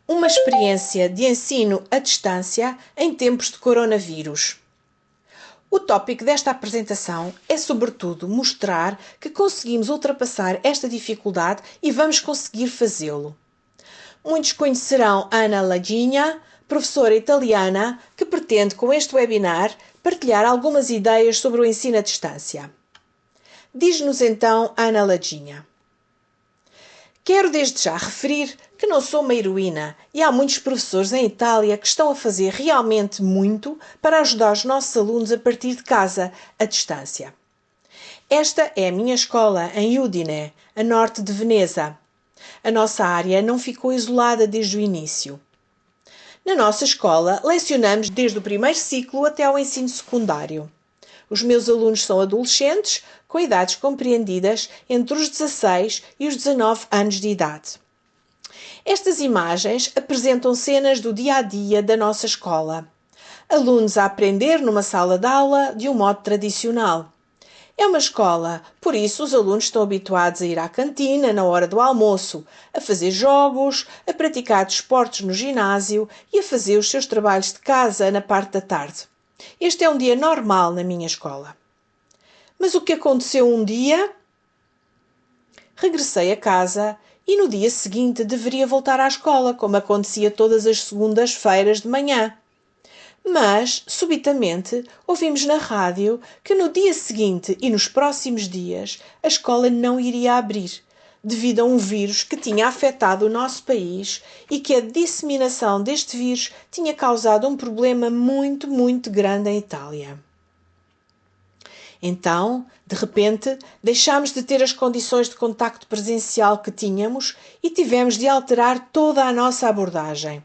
Uma experiência de ensino à distância em tempos de coronavírus. O tópico desta apresentação é, sobretudo, mostrar que conseguimos ultrapassar esta dificuldade e vamos conseguir fazê-lo. Muitos conhecerão Ana Ladinha, professora italiana, que pretende, com este webinar, partilhar algumas ideias sobre o ensino à distância. Diz-nos então Ana Ladinha. Quero desde já referir que não sou uma heroína e há muitos professores em Itália que estão a fazer realmente muito para ajudar os nossos alunos a partir de casa, à distância. Esta é a minha escola em Udine, a norte de Veneza. A nossa área não ficou isolada desde o início. Na nossa escola, lecionamos desde o primeiro ciclo até ao ensino secundário. Os meus alunos são adolescentes, com idades compreendidas entre os 16 e os 19 anos de idade. Estas imagens apresentam cenas do dia-a-dia da nossa escola. Alunos a aprender numa sala de aula de um modo tradicional. É uma escola, por isso os alunos estão habituados a ir à cantina na hora do almoço, a fazer jogos, a praticar desportos no ginásio e a fazer os seus trabalhos de casa na parte da tarde. Este é um dia normal na minha escola. Mas o que aconteceu um dia? Regressei a casa e no dia seguinte deveria voltar à escola, como acontecia todas as segundas-feiras de manhã. Mas, subitamente, ouvimos na rádio que no dia seguinte e nos próximos dias a escola não iria abrir, devido a um vírus que tinha afetado o nosso país e que a disseminação deste vírus tinha causado um problema muito grande em Itália. Então, de repente, deixámos de ter as condições de contacto presencial que tínhamos e tivemos de alterar toda a nossa abordagem.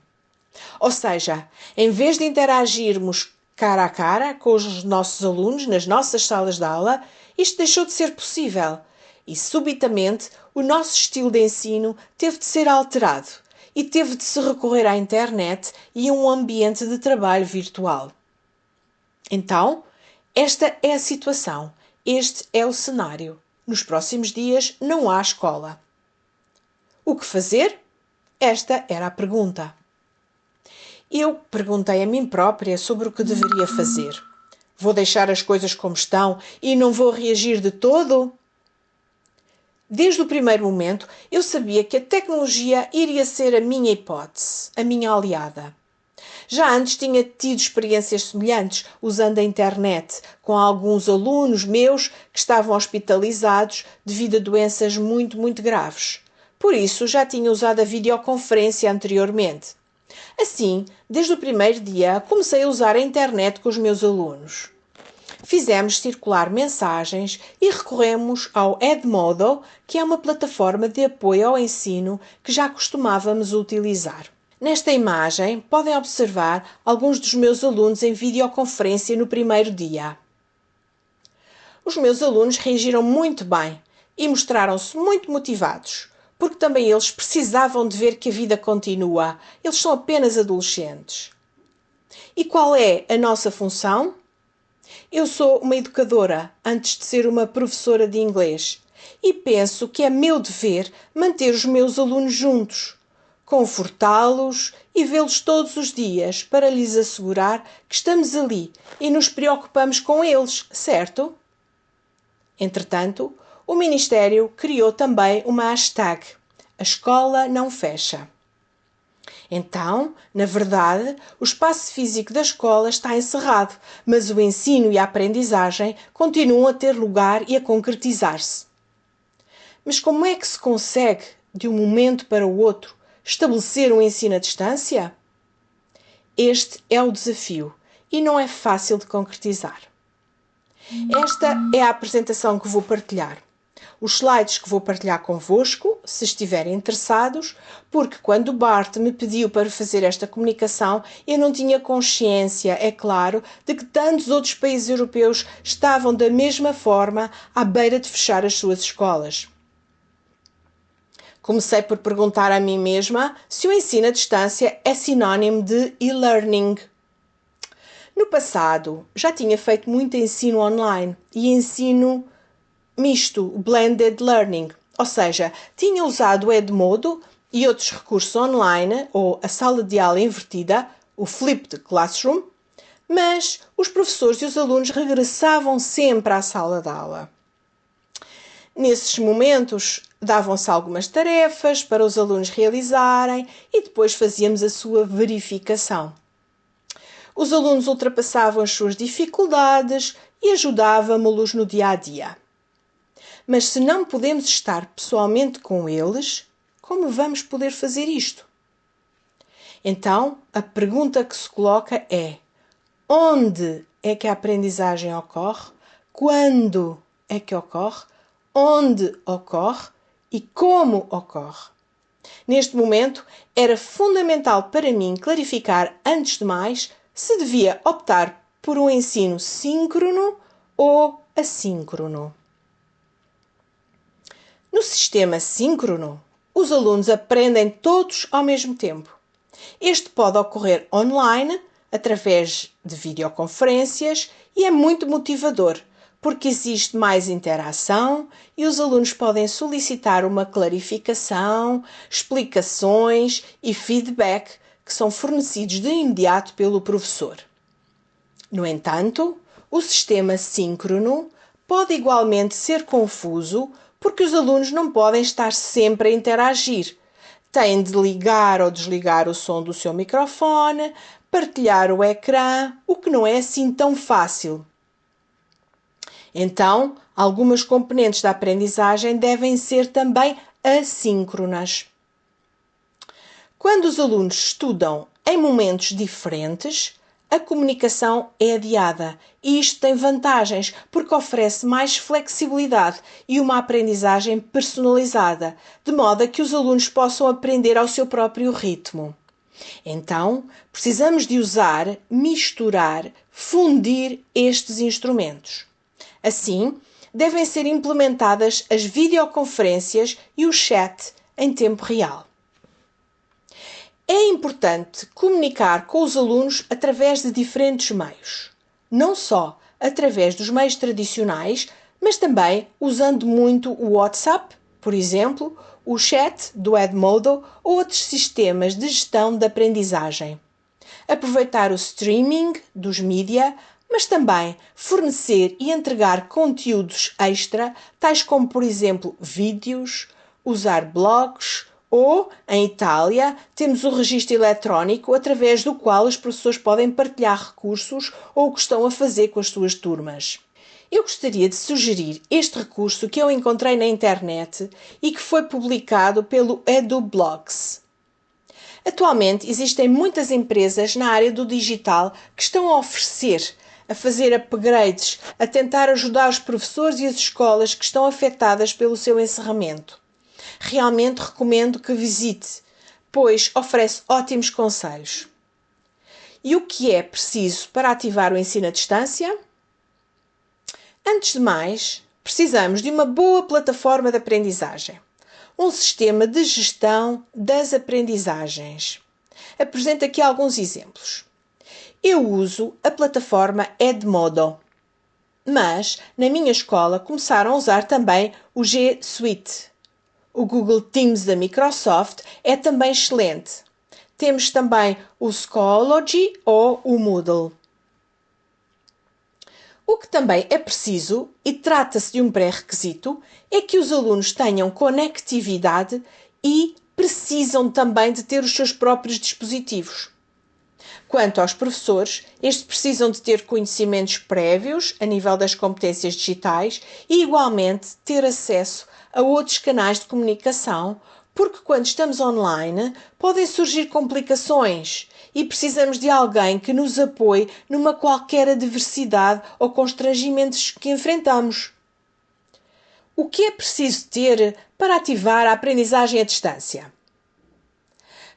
Ou seja, em vez de interagirmos cara a cara com os nossos alunos nas nossas salas de aula, isto deixou de ser possível e, subitamente, o nosso estilo de ensino teve de ser alterado e teve de se recorrer à internet e a um ambiente de trabalho virtual. Então, esta é a situação, este é o cenário. Nos próximos dias não há escola. O que fazer? Esta era a pergunta. Eu perguntei a mim própria sobre o que deveria fazer. Vou deixar as coisas como estão e não vou reagir de todo? Desde o primeiro momento, eu sabia que a tecnologia iria ser a minha hipótese, a minha aliada. Já antes tinha tido experiências semelhantes usando a internet com alguns alunos meus que estavam hospitalizados devido a doenças muito graves. Por isso, já tinha usado a videoconferência anteriormente. Assim, desde o primeiro dia, comecei a usar a internet com os meus alunos. Fizemos circular mensagens e recorremos ao Edmodo, que é uma plataforma de apoio ao ensino que já costumávamos utilizar. Nesta imagem, podem observar alguns dos meus alunos em videoconferência no primeiro dia. Os meus alunos reagiram muito bem e mostraram-se muito motivados, porque também eles precisavam de ver que a vida continua. Eles são apenas adolescentes. E qual é a nossa função? Eu sou uma educadora, antes de ser uma professora de inglês, e penso que é meu dever manter os meus alunos juntos, confortá-los e vê-los todos os dias para lhes assegurar que estamos ali e nos preocupamos com eles, certo? Entretanto, o Ministério criou também uma hashtag, a escola não fecha. Então, na verdade, o espaço físico da escola está encerrado, mas o ensino e a aprendizagem continuam a ter lugar e a concretizar-se. Mas como é que se consegue, de um momento para o outro, estabelecer um ensino à distância? Este é o desafio e não é fácil de concretizar. Esta é a apresentação que vou partilhar. Os slides que vou partilhar convosco, se estiverem interessados, porque quando o Bart me pediu para fazer esta comunicação, eu não tinha consciência, é claro, de que tantos outros países europeus estavam da mesma forma à beira de fechar as suas escolas. Comecei por perguntar a mim mesma se o ensino à distância é sinónimo de e-learning. No passado, já tinha feito muito ensino online e ensino misto, blended learning, ou seja, tinha usado o Edmodo e outros recursos online, ou a sala de aula invertida, o flipped classroom, mas os professores e os alunos regressavam sempre à sala de aula. Nesses momentos, davam-se algumas tarefas para os alunos realizarem e depois fazíamos a sua verificação. Os alunos ultrapassavam as suas dificuldades e ajudávamos-los no dia a dia. Mas se não podemos estar pessoalmente com eles, como vamos poder fazer isto? Então, a pergunta que se coloca é: onde é que a aprendizagem ocorre? Quando é que ocorre? Onde ocorre e como ocorre? Neste momento, era fundamental para mim clarificar, antes de mais, se devia optar por um ensino síncrono ou assíncrono. No sistema síncrono, os alunos aprendem todos ao mesmo tempo. Este pode ocorrer online, através de videoconferências, e é muito motivador, porque existe mais interação e os alunos podem solicitar uma clarificação, explicações e feedback que são fornecidos de imediato pelo professor. No entanto, o sistema síncrono pode igualmente ser confuso porque os alunos não podem estar sempre a interagir. Têm de ligar ou desligar o som do seu microfone, partilhar o ecrã, o que não é assim tão fácil. Então, algumas componentes da aprendizagem devem ser também assíncronas. Quando os alunos estudam em momentos diferentes, a comunicação é adiada e isto tem vantagens porque oferece mais flexibilidade e uma aprendizagem personalizada, de modo a que os alunos possam aprender ao seu próprio ritmo. Então, precisamos de usar, misturar, fundir estes instrumentos. Assim, devem ser implementadas as videoconferências e o chat em tempo real. É importante comunicar com os alunos através de diferentes meios, não só através dos meios tradicionais, mas também usando muito o WhatsApp, por exemplo, o chat do Edmodo ou outros sistemas de gestão de aprendizagem. Aproveitar o streaming dos mídia, mas também fornecer e entregar conteúdos extra, tais como, por exemplo, vídeos, usar blogs, ou, em Itália, temos o registro eletrónico através do qual os professores podem partilhar recursos ou o que estão a fazer com as suas turmas. Eu gostaria de sugerir este recurso que eu encontrei na internet e que foi publicado pelo EduBlogs. Atualmente existem muitas empresas na área do digital que estão a oferecer, a fazer upgrades, a tentar ajudar os professores e as escolas que estão afetadas pelo seu encerramento. Realmente recomendo que visite, pois oferece ótimos conselhos. E o que é preciso para ativar o ensino à distância? Antes de mais, precisamos de uma boa plataforma de aprendizagem, um sistema de gestão das aprendizagens. Apresento aqui alguns exemplos. Eu uso a plataforma Edmodo, mas na minha escola começaram a usar também o G Suite. O Google Teams da Microsoft é também excelente. Temos também o Schoology ou o Moodle. O que também é preciso, e trata-se de um pré-requisito, é que os alunos tenham conectividade e precisam também de ter os seus próprios dispositivos. Quanto aos professores, estes precisam de ter conhecimentos prévios a nível das competências digitais e, igualmente, ter acesso a outros canais de comunicação, porque quando estamos online podem surgir complicações e precisamos de alguém que nos apoie numa qualquer adversidade ou constrangimentos que enfrentamos. O que é preciso ter para ativar a aprendizagem à distância?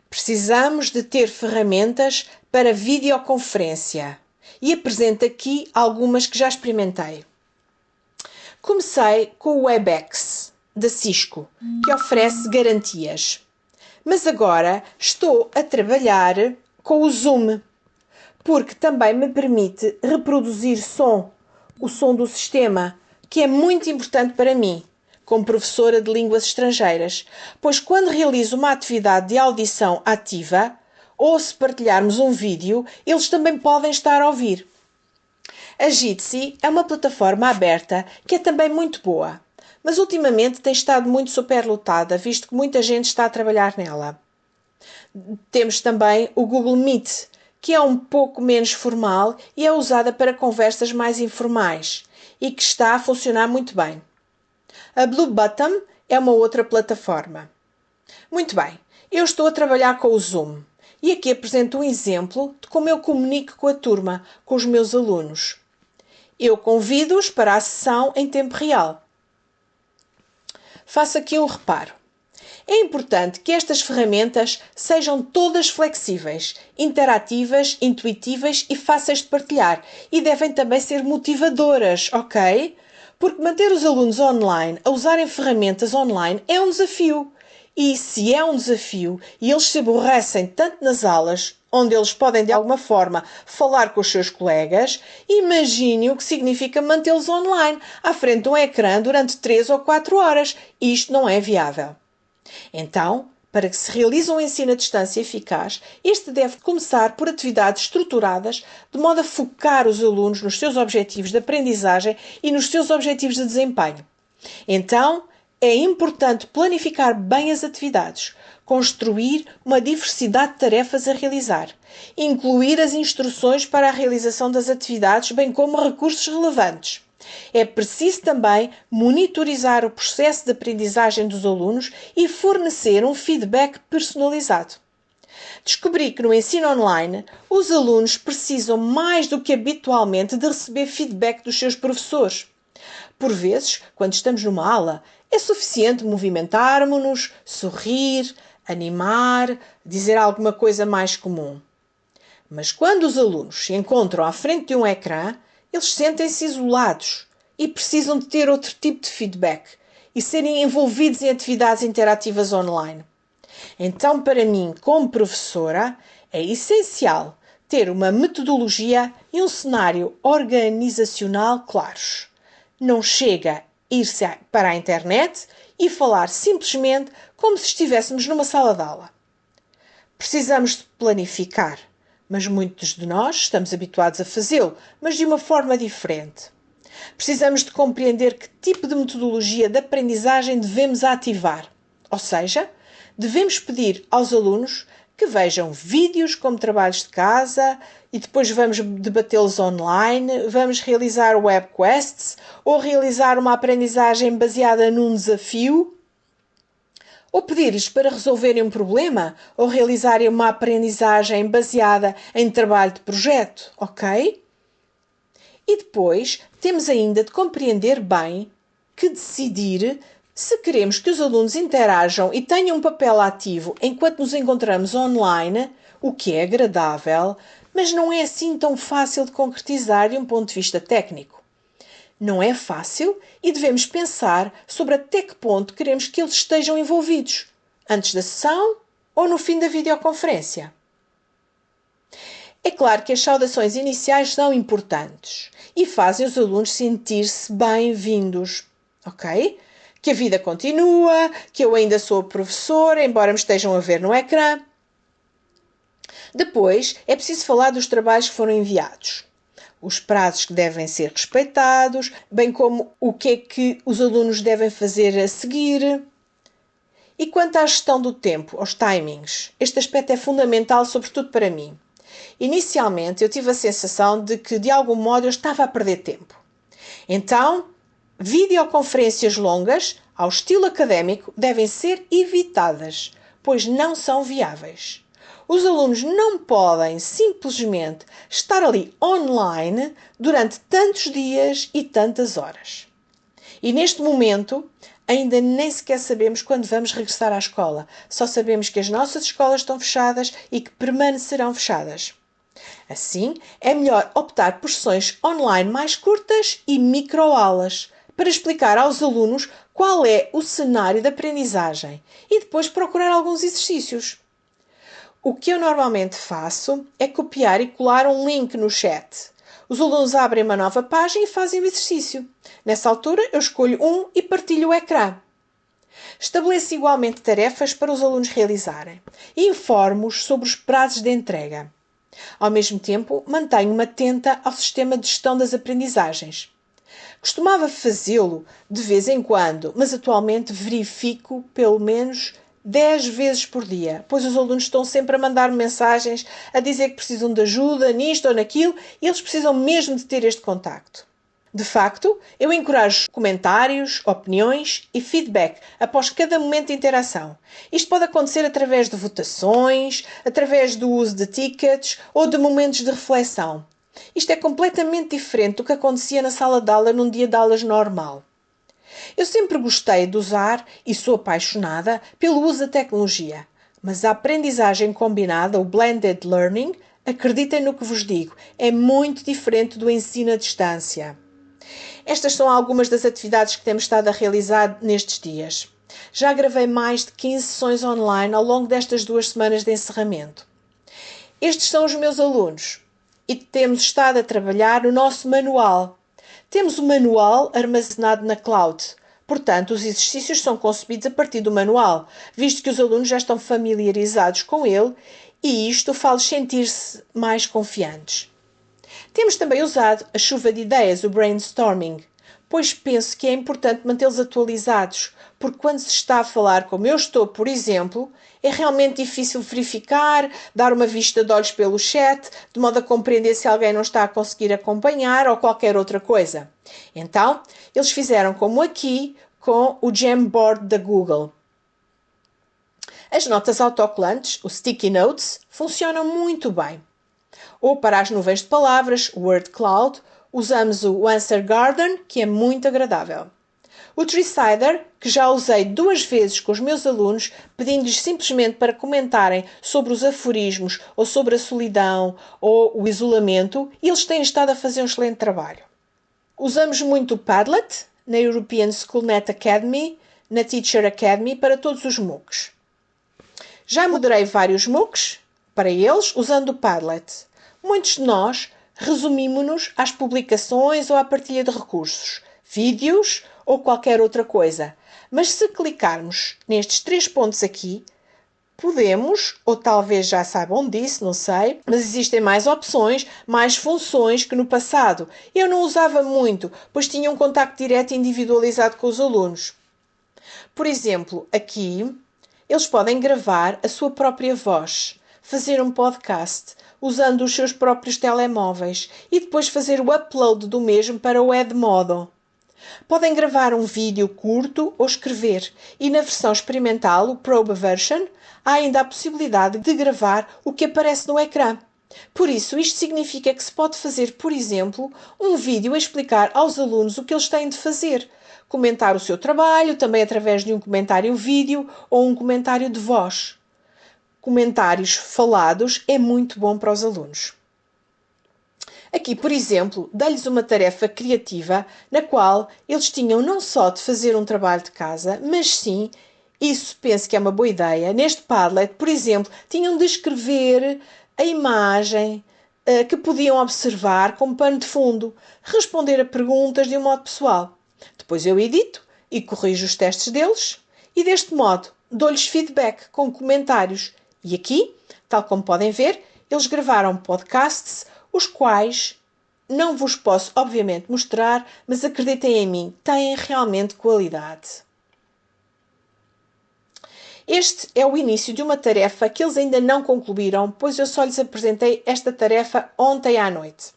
Precisamos de ter ferramentas para videoconferência e apresento aqui algumas que já experimentei. Comecei com o Webex da Cisco, que oferece garantias. Mas agora estou a trabalhar com o Zoom, porque também me permite reproduzir o som do sistema, que é muito importante para mim, como professora de línguas estrangeiras, pois quando realizo uma atividade de audição ativa, ou se partilharmos um vídeo, eles também podem estar a ouvir. A Jitsi é uma plataforma aberta que é também muito boa, mas ultimamente tem estado muito superlotada, visto que muita gente está a trabalhar nela. Temos também o Google Meet, que é um pouco menos formal e é usada para conversas mais informais e que está a funcionar muito bem. A Blue Button é uma outra plataforma. Muito bem, eu estou a trabalhar com o Zoom e aqui apresento um exemplo de como eu comunico com a turma, com os meus alunos. Eu convido-os para a sessão em tempo real. Faço aqui um reparo. É importante que estas ferramentas sejam todas flexíveis, interativas, intuitivas e fáceis de partilhar e devem também ser motivadoras, ok? Porque manter os alunos online a usarem ferramentas online é um desafio. E se é um desafio e eles se aborrecem tanto nas aulas, onde eles podem de alguma forma falar com os seus colegas, imagine o que significa mantê-los online, à frente de um ecrã durante 3 ou 4 horas. Isto não é viável. Então, para que se realize um ensino à distância eficaz, este deve começar por atividades estruturadas, de modo a focar os alunos nos seus objetivos de aprendizagem e nos seus objetivos de desempenho. Então, é importante planificar bem as atividades, construir uma diversidade de tarefas a realizar, incluir as instruções para a realização das atividades, bem como recursos relevantes. É preciso também monitorizar o processo de aprendizagem dos alunos e fornecer um feedback personalizado. Descobri que no ensino online, os alunos precisam mais do que habitualmente de receber feedback dos seus professores. Por vezes, quando estamos numa aula, é suficiente movimentarmos-nos, sorrir, animar, dizer alguma coisa mais comum. Mas quando os alunos se encontram à frente de um ecrã, eles sentem-se isolados e precisam de ter outro tipo de feedback e serem envolvidos em atividades interativas online. Então, para mim, como professora, é essencial ter uma metodologia e um cenário organizacional claros. Não chega a ir-se para a internet e falar simplesmente como se estivéssemos numa sala de aula. Precisamos de planificar, mas muitos de nós estamos habituados a fazê-lo, mas de uma forma diferente. Precisamos de compreender que tipo de metodologia de aprendizagem devemos ativar, ou seja, devemos pedir aos alunos que vejam vídeos como trabalhos de casa e depois vamos debatê-los online, vamos realizar web quests ou realizar uma aprendizagem baseada num desafio, ou pedir-lhes para resolverem um problema ou realizarem uma aprendizagem baseada em trabalho de projeto, ok? E depois temos ainda de compreender bem que decidir se queremos que os alunos interajam e tenham um papel ativo enquanto nos encontramos online, o que é agradável, mas não é assim tão fácil de concretizar de um ponto de vista técnico. Não é fácil e devemos pensar sobre até que ponto queremos que eles estejam envolvidos, antes da sessão ou no fim da videoconferência. É claro que as saudações iniciais são importantes e fazem os alunos sentir-se bem-vindos, ok? Que a vida continua, que eu ainda sou professora, embora me estejam a ver no ecrã. Depois, é preciso falar dos trabalhos que foram enviados, os prazos que devem ser respeitados, bem como o que é que os alunos devem fazer a seguir. E quanto à gestão do tempo, aos timings, este aspecto é fundamental, sobretudo para mim. Inicialmente, eu tive a sensação de que, de algum modo, eu estava a perder tempo. Então, videoconferências longas, ao estilo académico, devem ser evitadas, pois não são viáveis. Os alunos não podem simplesmente estar ali online durante tantos dias e tantas horas. E neste momento, ainda nem sequer sabemos quando vamos regressar à escola. Só sabemos que as nossas escolas estão fechadas e que permanecerão fechadas. Assim, é melhor optar por sessões online mais curtas e microaulas, para explicar aos alunos qual é o cenário de aprendizagem e depois procurar alguns exercícios. O que eu normalmente faço é copiar e colar um link no chat, Os alunos abrem uma nova página e fazem o exercício. Nessa altura, eu escolho um e partilho o ecrã. Estabeleço igualmente tarefas para os alunos realizarem e informo-os sobre os prazos de entrega. Ao mesmo tempo, mantenho-me atenta ao sistema de gestão das aprendizagens. Costumava fazê-lo de vez em quando, mas atualmente verifico pelo menos 10 vezes por dia, pois os alunos estão sempre a mandar mensagens a dizer que precisam de ajuda nisto ou naquilo e eles precisam mesmo de ter este contacto. De facto, eu encorajo comentários, opiniões e feedback após cada momento de interação. Isto pode acontecer através de votações, através do uso de tickets ou de momentos de reflexão. Isto é completamente diferente do que acontecia na sala de aula num dia de aulas normal. Eu sempre gostei de usar e sou apaixonada pelo uso da tecnologia, mas a aprendizagem combinada, o blended learning, acreditem no que vos digo, é muito diferente do ensino à distância. Estas são algumas das atividades que temos estado a realizar nestes dias. Já gravei mais de 15 sessões online ao longo destas 2 semanas de encerramento. Estes são os meus alunos e temos estado a trabalhar o nosso manual. Temos o manual armazenado na cloud. Portanto, os exercícios são concebidos a partir do manual, visto que os alunos já estão familiarizados com ele e isto faz sentir-se mais confiantes. Temos também usado a chuva de ideias, o brainstorming, pois penso que é importante mantê-los atualizados, porque quando se está a falar como eu estou, por exemplo, é realmente difícil verificar, dar uma vista de olhos pelo chat, de modo a compreender se alguém não está a conseguir acompanhar ou qualquer outra coisa. Então, eles fizeram como aqui com o Jamboard da Google. As notas autocolantes, os sticky notes, funcionam muito bem. Ou para as nuvens de palavras, Word Cloud, usamos o Answer Garden, que é muito agradável. O Treesider, que já usei 2 vezes com os meus alunos, pedindo-lhes simplesmente para comentarem sobre os aforismos, ou sobre a solidão, ou o isolamento, e eles têm estado a fazer um excelente trabalho. Usamos muito o Padlet, na European Schoolnet Academy, na Teacher Academy, para todos os MOOCs. Já moderei vários MOOCs para eles, usando o Padlet. Muitos de nós resumimos-nos às publicações ou à partilha de recursos, vídeos ou qualquer outra coisa. Mas se clicarmos nestes 3 pontos aqui, podemos, ou talvez já saibam disso, não sei, mas existem mais opções, mais funções que no passado. Eu não usava muito, pois tinha um contacto direto e individualizado com os alunos. Por exemplo, aqui, eles podem gravar a sua própria voz, fazer um podcast, usando os seus próprios telemóveis e depois fazer o upload do mesmo para o Edmodo. Podem gravar um vídeo curto ou escrever e na versão experimental, o Probe Version, há ainda a possibilidade de gravar o que aparece no ecrã. Por isso, isto significa que se pode fazer, por exemplo, um vídeo a explicar aos alunos o que eles têm de fazer, comentar o seu trabalho, também através de um comentário vídeo ou um comentário de voz. Comentários falados é muito bom para os alunos. Aqui, por exemplo, dei-lhes uma tarefa criativa na qual eles tinham não só de fazer um trabalho de casa, mas sim, isso penso que é uma boa ideia, neste Padlet, por exemplo, tinham de escrever a imagem que podiam observar como pano de fundo, responder a perguntas de um modo pessoal. Depois eu edito e corrijo os testes deles e deste modo dou-lhes feedback com comentários. E aqui, tal como podem ver, eles gravaram podcasts, os quais não vos posso, obviamente, mostrar, mas acreditem em mim, têm realmente qualidade. Este é o início de uma tarefa que eles ainda não concluíram, pois eu só lhes apresentei esta tarefa ontem à noite.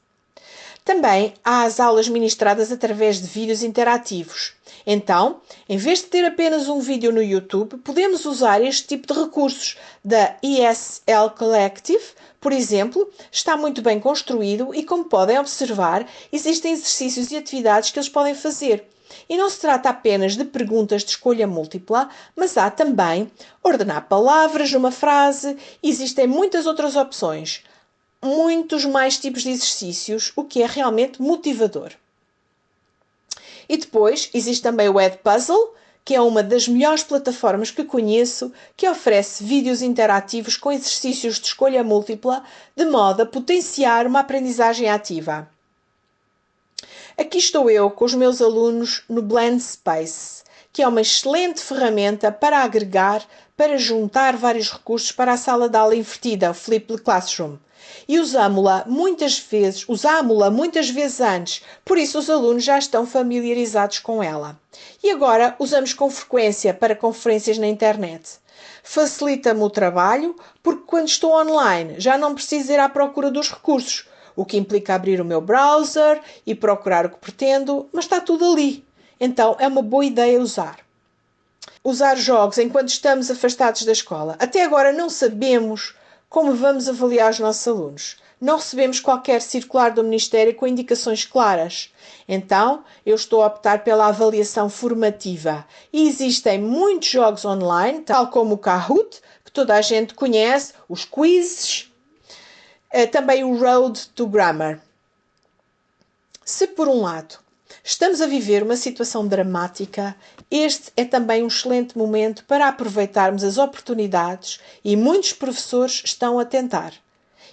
Também há as aulas ministradas através de vídeos interativos. Então, em vez de ter apenas um vídeo no YouTube, podemos usar este tipo de recursos da ESL Collective, por exemplo, está muito bem construído e, como podem observar, existem exercícios e atividades que eles podem fazer. E não se trata apenas de perguntas de escolha múltipla, mas há também ordenar palavras numa frase, existem muitas outras opções. Muitos mais tipos de exercícios, o que é realmente motivador. E depois existe também o Edpuzzle, que é uma das melhores plataformas que conheço, que oferece vídeos interativos com exercícios de escolha múltipla, de modo a potenciar uma aprendizagem ativa. Aqui estou eu com os meus alunos no Blend Space, que é uma excelente ferramenta para agregar, para juntar vários recursos para a sala de aula invertida, o Flipped Classroom. E usámo-la muitas vezes antes, por isso os alunos já estão familiarizados com ela. E agora usamos com frequência para conferências na internet. Facilita-me o trabalho, porque quando estou online já não preciso ir à procura dos recursos, o que implica abrir o meu browser e procurar o que pretendo, mas está tudo ali. Então é uma boa ideia usar. Usar jogos enquanto estamos afastados da escola. Até agora não sabemos como vamos avaliar os nossos alunos. Não recebemos qualquer circular do Ministério com indicações claras. Então, eu estou a optar pela avaliação formativa. E existem muitos jogos online, tal como o Kahoot, que toda a gente conhece, os quizzes, também o Road to Grammar. Se, por um lado, estamos a viver uma situação dramática, este é também um excelente momento para aproveitarmos as oportunidades e muitos professores estão a tentar.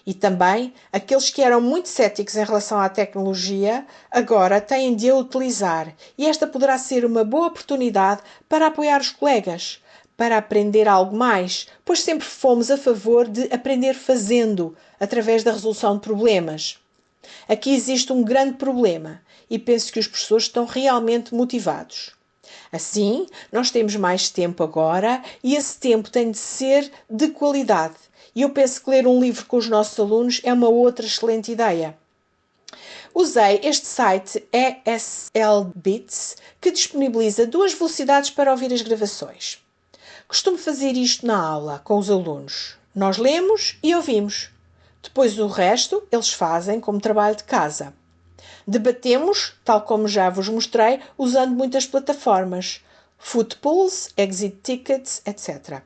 E também aqueles que eram muito céticos em relação à tecnologia agora têm de a utilizar e esta poderá ser uma boa oportunidade para apoiar os colegas, para aprender algo mais, pois sempre fomos a favor de aprender fazendo, através da resolução de problemas. Aqui existe um grande problema e penso que os professores estão realmente motivados. Assim, nós temos mais tempo agora e esse tempo tem de ser de qualidade. E eu penso que ler um livro com os nossos alunos é uma outra excelente ideia. Usei este site ESL Bits, que disponibiliza 2 velocidades para ouvir as gravações. Costumo fazer isto na aula com os alunos. Nós lemos e ouvimos. Depois o resto eles fazem como trabalho de casa. Debatemos, tal como já vos mostrei, usando muitas plataformas. Footpulse, Exit Tickets, etc.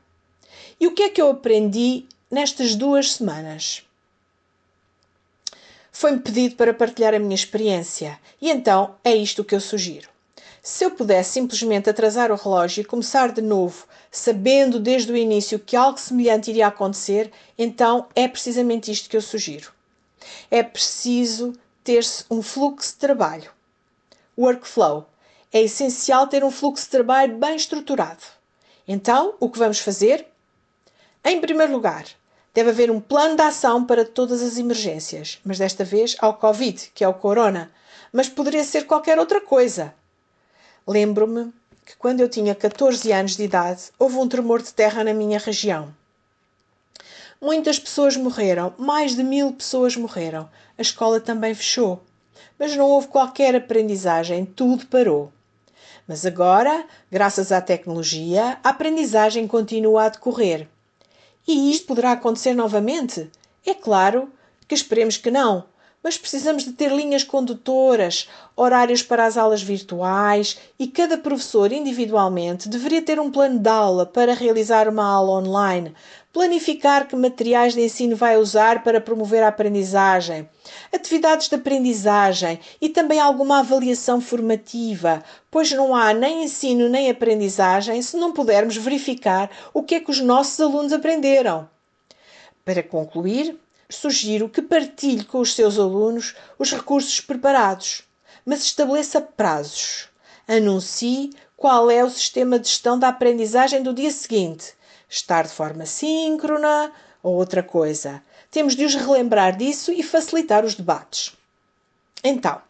E o que é que eu aprendi nestas 2 semanas? Foi-me pedido para partilhar a minha experiência e então é isto que eu sugiro. Se eu pudesse simplesmente atrasar o relógio e começar de novo, sabendo desde o início que algo semelhante iria acontecer, então é precisamente isto que eu sugiro. É preciso ter-se um fluxo de trabalho. Workflow. É essencial ter um fluxo de trabalho bem estruturado. Então, o que vamos fazer? Em primeiro lugar, deve haver um plano de ação para todas as emergências, mas desta vez ao Covid, que é o Corona, mas poderia ser qualquer outra coisa. Lembro-me que quando eu tinha 14 anos de idade, houve um tremor de terra na minha região. Muitas pessoas morreram, mais de 1000 pessoas morreram. A escola também fechou. Mas não houve qualquer aprendizagem, tudo parou. Mas agora, graças à tecnologia, a aprendizagem continua a decorrer. E isto poderá acontecer novamente? É claro que esperemos que não, mas precisamos de ter linhas condutoras, horários para as aulas virtuais e cada professor individualmente deveria ter um plano de aula para realizar uma aula online, planificar que materiais de ensino vai usar para promover a aprendizagem, atividades de aprendizagem e também alguma avaliação formativa, pois não há nem ensino nem aprendizagem se não pudermos verificar o que é que os nossos alunos aprenderam. Para concluir, sugiro que partilhe com os seus alunos os recursos preparados, mas estabeleça prazos. Anuncie qual é o sistema de gestão da aprendizagem do dia seguinte. Estar de forma síncrona ou outra coisa. Temos de os relembrar disso e facilitar os debates. Então,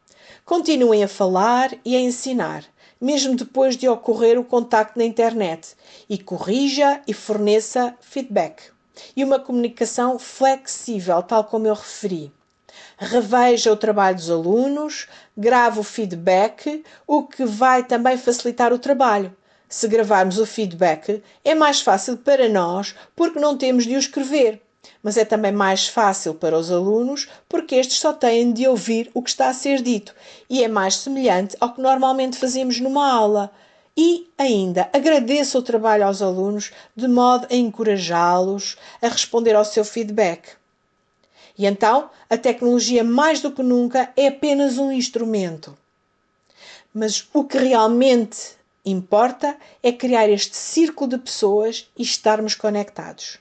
continuem a falar e a ensinar, mesmo depois de ocorrer o contacto na internet, e corrija e forneça feedback. E uma comunicação flexível, tal como eu referi. Reveja o trabalho dos alunos, grave o feedback, o que vai também facilitar o trabalho. Se gravarmos o feedback, é mais fácil para nós porque não temos de o escrever. Mas é também mais fácil para os alunos porque estes só têm de ouvir o que está a ser dito e é mais semelhante ao que normalmente fazemos numa aula. E, ainda, agradeço o trabalho aos alunos de modo a encorajá-los a responder ao seu feedback. E então, a tecnologia mais do que nunca é apenas um instrumento. Mas o que realmente importa é criar este círculo de pessoas e estarmos conectados.